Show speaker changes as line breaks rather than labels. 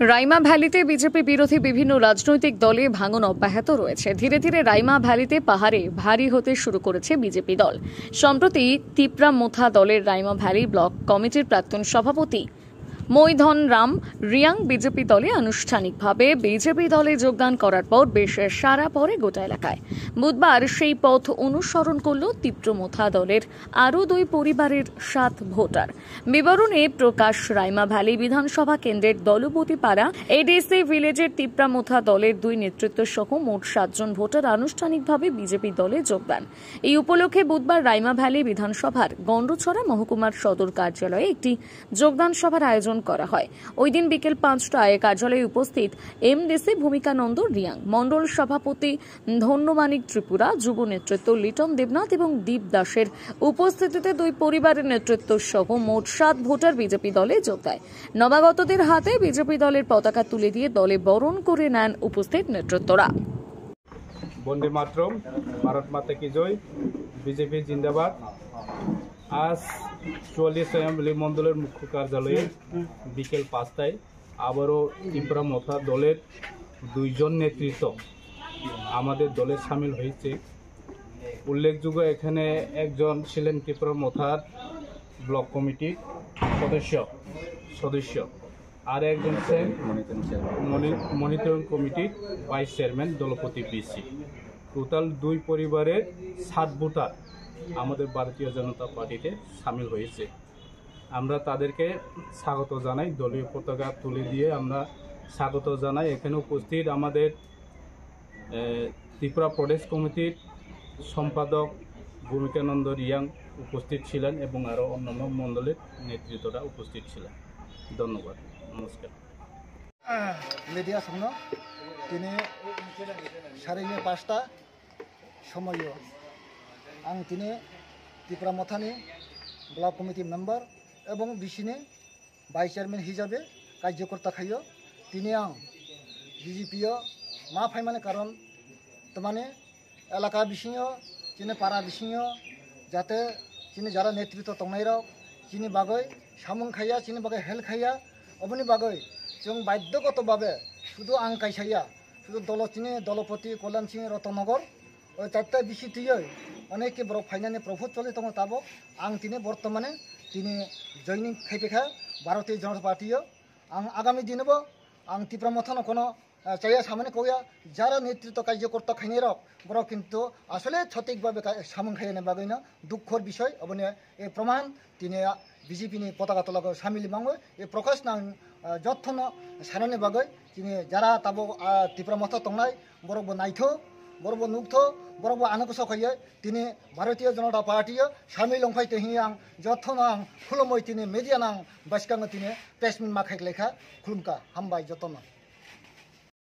Raima ভ্যালিতে BJP বিরোধী বিভিন্ন রাজনৈতিক দলে ভাঙন অব্যাহত রয়েছে। ধীরে ধীরে রাইমা ভ্যালিতে পাহাড়ে ভারী হতে শুরু করেছে বিজেপি দল। সম্প্রতি তিপ্রা মোথা দলের রাইমা ভ্যালি ব্লক কমিটির প্রাক্তন সভাপতি মৈধন রাম রিয়াং বিজেপি দলে আনুষ্ঠানিকভাবে বিজেপি দলে যোগদান করার পর বেশ সাড়া পড়ে গোটা এলাকায়। বুধবার সেই পথ অনুসরণ করল তিপ্রমোথা দলের আরও 2 পরিবারের 7 ভোটার। বিবরণে প্রকাশ রাইমা ভ্যালি বিধানসভা কেন্দ্রের দলপতিপাড়া এডিসি ভিলেজের তিপ্রামোথা দলের 2 নেতৃত্ব সহ মোট 7 জন ভোটার আনুষ্ঠানিকভাবে বিজেপি দলে যোগদান। এই উপলক্ষে বুধবার রাইমা ভ্যালি বিধানসভার গন্ডছড়া মহকুমার সদর কার্যালয়ে একটি যোগদান সভার আয়োজন করা হয়। ওই দিন বিকেল 5টায় কার্যালয়ে উপস্থিত এমডিসি ভূমিকানন্দ রিয়াং, মন্ডল সভাপতি ধন্যমানিক ত্রিপুরা, যুব নেতৃত্ব লিটন দেবনাথ এবং দীপ দাসের উপস্থিতিতে 2 পরিবারের নেতৃত্ব সহ মোট 7 ভোটার বিজেপি দলে যোগ দেয়। নবাগতদের হাতে বিজেপি দলের পতাকা তুলে দিয়ে দলে বরণ করে নেন উপস্থিত নেতৃত্বরা।
বন্দে মাতরম, ভারত মাতা কি জয়, বিজেপি জিন্দাবাদ। আজ 44 অ্যাসেম্বলি মন্ডলের মুখ্য কার্যালয়ে বিকেল 5টায় আবারও তিপ্রামোথা দলের 2 জন নেতৃত্ব আমাদের দলে সামিল হয়েছে। উল্লেখযোগ্য এখানে একজন ছিলেন তিপ্রামোথার ব্লক কমিটির সদস্য আর একজন ছিলেন মনিটরিং কমিটির ভাইস চেয়ারম্যান দলপতি বিসি। টোটাল 2 পরিবারের 7 ভোটার আমাদের ভারতীয় জনতা পার্টিতে সামিল হয়েছে। আমরা তাদেরকে স্বাগত জানাই, দলীয় পতাকা তুলে দিয়ে আমরা স্বাগত জানাই। এখানে উপস্থিত আমাদের ত্রিপুরা প্রদেশ কমিটির সম্পাদক ভূমিকানন্দ রিয়াং উপস্থিত ছিলেন এবং আরও অন্যান্য মণ্ডলের নেতৃত্বরা উপস্থিত ছিলেন। ধন্যবাদ, নমস্কার।
মিডিয়া সামনে তিনি 5:30 সময় आं दिनै तिप्रामोथानि ब्लक कमिटि मेम्बार এবং बिसिनि भाइस चेयारमैन हिसाबै कार्यकर्ता खायो। दिनै आं बिजेपियाव मा फाइमाने कारण तारमाने एलाका बिसिङाव दिनै पारा बिसिङाव जाहाथे दिनै যারা नेतृत्व दंनायराव दिनै बागै सामुं खाया, दिनै बागै हेल्प खाया, अबनि बागै जों बाध्यगतभावे शुधु आं कायसाया शुधु दल दिनै दलपति कल्याण सिंह रतनगर ওই 4টা বিসি দিয়ে অনেকে বড় ফাইনালি প্রভুত চলে তখন তাবো আং তিনি বর্তমানে তিনি জয়নিং খাইপেখা ভারতীয় জনতা পার্টিও আং আগামী দিনবো আং তিপ্রামোথানো কোনো চাইয়া সামনে কইয়া যারা নেতৃত্ব কার্যকর্তা খাইনে রক বড় কিন্তু আসলে সঠিকভাবে সামন খাইনে বাগৈ না দুঃখর বিষয় অবনে এই প্রমাণ তিনি বিজেপিনি পতাকা তোলাকে সামিল মাঙ্গো এই প্রকাশ নাং যথন সারানে বাগৈ তিনি যারা তাবো তিপ্রামোথা তংনাই বড় নাইথো बरबो नुगथो बरबो आनकसो खयो तिनी भारतीय जनता पार्टी सामिल लंफाय तेहियां जथनां खुलुमै तिनी मीडिया नां बासकांग तिनी प्रेसमिट माखाय लेखा खुलुमका हामबाय जथना।